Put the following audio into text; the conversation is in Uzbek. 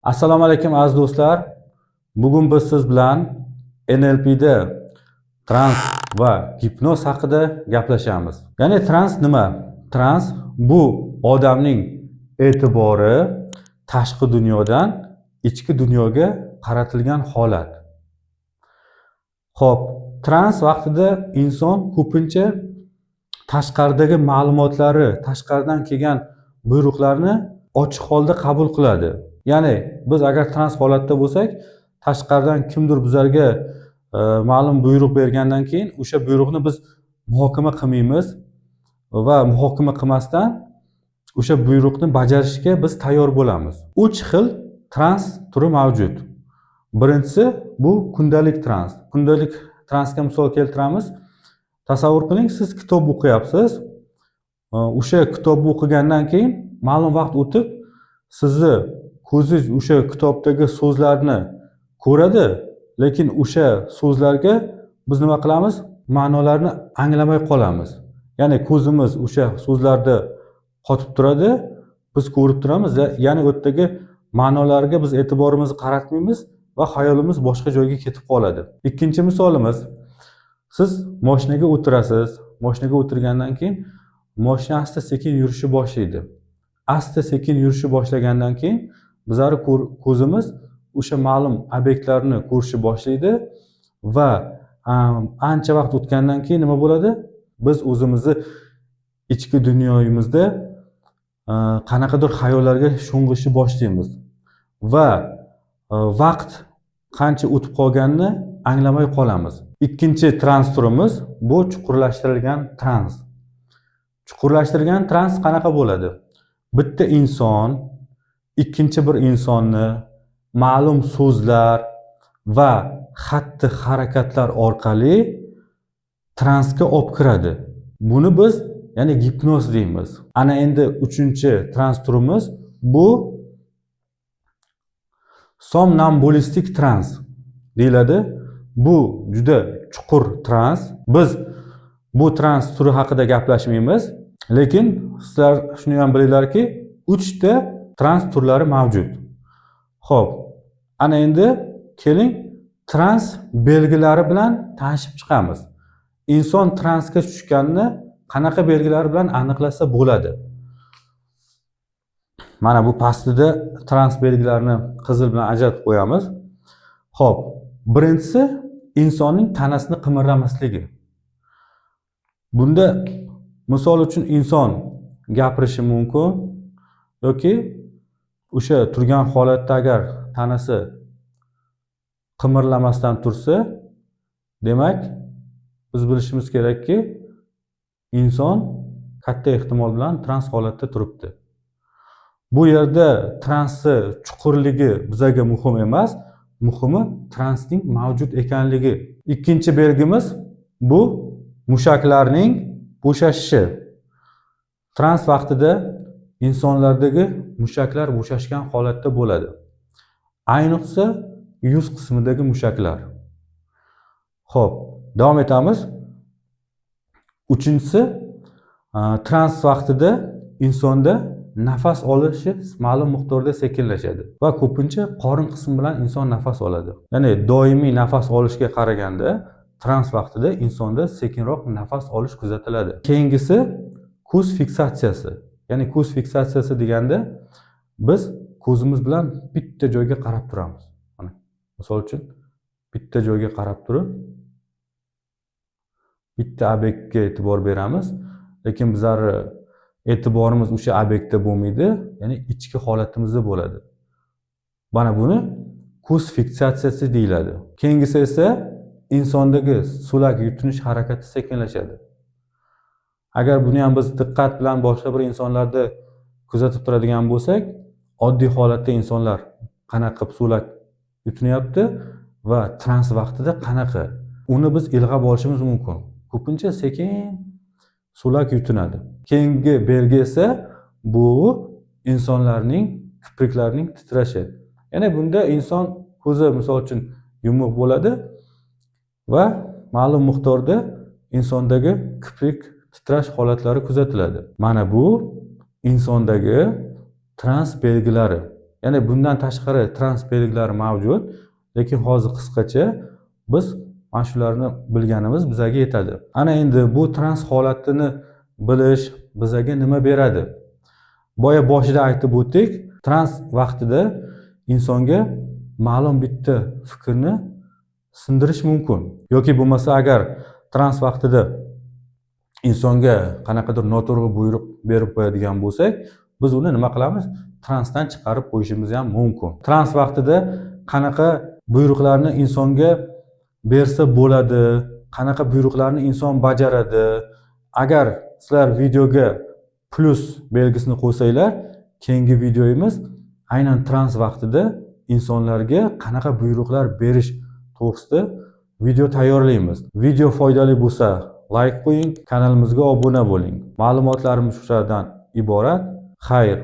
Assalomu alaykum aziz do'stlar. Bugun biz siz bilan NLP'da trans va gipnoz haqida gaplashamiz. Ya'ni trans nima? Trans bu odamning e'tibori tashqi dunyodan ichki dunyoga qaratilgan holat. Xo'p, trans vaqtida inson ko'pincha tashqaridagi ma'lumotlari, tashqaridan kelgan buyruqlarni ochiq holda qabul qiladi. Ya'ni biz agar trans holatda bo'lsak, tashqaridan kimdir bizlarga ma'lum buyruq bergandan keyin o'sha buyruqni biz muhokama qilmaymiz va muhokama qilmasdan o'sha buyruqni bajarishga biz tayyor bo'lamiz. 3 xil trans turi mavjud. Birinchisi bu kundalik trans. Kundalik transga misol keltiramiz. Tasavvur qiling, siz kitob o'qiyapsiz. O'sha kitobni o'qigandan keyin ma'lum vaqt o'tib, sizni ko'zingiz o'sha kitobdagi so'zlarni ko'radi, lekin o'sha so'zlarga biz nima qilamiz? Ma'nolarni anglamay qolamiz. Ya'ni ko'zimiz o'sha so'zlarda qotib turadi, biz ko'rib turamiz, ya'ni u yerdagi ma'nolarga biz e'tiborimizni qaratmaymiz va xayolimiz boshqa joyga ketib qoladi. Ikkinchi misolimiz, siz mashinaga o'tirasiz. Mashinaga o'tirgandan keyin mashina asta-sekin yurishni boshlaydi. Asta-sekin yurishni boshlagandan keyin bizlar ko'zimiz o'sha ma'lum obyektlarni ko'rishni boshlaydi va ancha vaqt o'tgandan keyin nima bo'ladi? Biz o'zimizni ichki dunyoyimizda qanaqadir xayollarga sho'ng'ishni boshlaymiz va vaqt qancha o'tib qolganini anglamay qolamiz. Ikkinchi trans turimiz bu chuqurlashtirilgan trans. Chuqurlashtirilgan trans qanaqa bo'ladi? Bitta inson ikkinchi bir insonni ma'lum so'zlar va xatti harakatlar orqali transga olib kiradi. Buni biz ya'ni gipnoz deymiz. Ana endi 3-trans turimiz bu somnambulistik trans deyiladi. Bu juda chuqur trans. Biz bu trans turi haqida gaplashmaymiz, lekin sizlar shuni ham bilinglarki, 3 ta trans turlari mavjud. Xo'p, ana endi keling trans belgilari bilan tanishib chiqamiz. Inson transga tushganini qanaqa belgilari bilan aniqlasa bo'ladi? Mana bu pastida trans belgilarini qizil bilan ajratib qo'yamiz. Xo'p, birinchisi insonning tanasini qimirlamasligi. Bunda misol uchun inson gapirishi mumkin yoki o'sha turgan holatda agar tanasi qimirlamasdan tursa, demak biz bilishimiz kerakki, inson katta ehtimol bilan trans holatda turibdi. Bu yerda transni chuqurligi bizga muhim emas, muhimi transning mavjud ekanligi. Ikkinchi belgimiz bu mushaklarning bo'shashishi. Trans vaqtida insonlardagi mushaklar bo'shashgan holatda bo'ladi. Ayniqsa yuz qismidagi mushaklar. Xo'p, davom etamiz. Uchinchisi, trans vaqtida insonda nafas olishi ma'lum miqdorda sekinlashadi va ko'pincha qorin qismi bilan inson nafas oladi. Ya'ni doimiy nafas olishga qaraganda trans vaqtida insonda sekinroq nafas olish kuzatiladi. Keyingisi ko'z fiksatsiyasi. Ya'ni ko'z fiksatsiyasi deganda biz ko'zimiz bilan bitta joyga qarab turamiz. Mana misol uchun bitta joyga qarab turib bitta obyektga e'tibor beramiz, lekin bizlar e'tiborimiz o'sha obyektda bo'lmaydi, ya'ni ichki holatimizda bo'ladi. Mana buni ko'z fiksatsiyasi deyiladi. Keyingisi esa insondagi so'lak yutinish harakati sekinlashadi. Agar buni ham biz diqqat bilan boshqa bir insonlarda kuzatib turadigan bo'lsak, oddiy holatda insonlar qanaqa qilib so'lak yutinyapti va trans vaqtida qanaqa, uni biz ilg'ab olishimiz mumkin. Ko'pincha sekin so'lak yutinadi. Keyingi belgi esa bu insonlarning kipriklarining titrashi. Ya'ni bunda inson ko'zi misol uchun yumuq bo'ladi va ma'lum miqdorda insondagi kiprik titrash holatlari kuzatiladi. Mana bu insondagi trans belgilari. Ya'ni bundan tashqari trans belgilari mavjud, lekin hozir qisqacha biz mana shularni bilganimiz bizaga yetadi. Ana endi bu trans holatini bilish bizaga nima beradi? Boya boshida aytib o'tdik, trans vaqtida insonga ma'lum bitta fikrni sindirish mumkin. Yoki bo'lmasa agar trans vaqtida insonga qanaqadir noto'g'ri buyruq berib qo'yadigan bo'lsak, biz uni nima qilamiz? Transdan chiqarib qo'yishimiz ham mumkin. Trans vaqtida qanaqa buyruqlarni insonga bersa bo'ladi, qanaqa buyruqlarni inson bajaradi. Agar sizlar videoga plus belgisini qo'ysanglar, keyingi videomiz aynan trans vaqtida insonlarga qanaqa buyruqlar berish to'g'risida video tayyorlaymiz. Video foydali bo'lsa like qo'ying, kanalimizga obuna bo'ling. Ma'lumotlarimiz shulardan iborat. Xayr.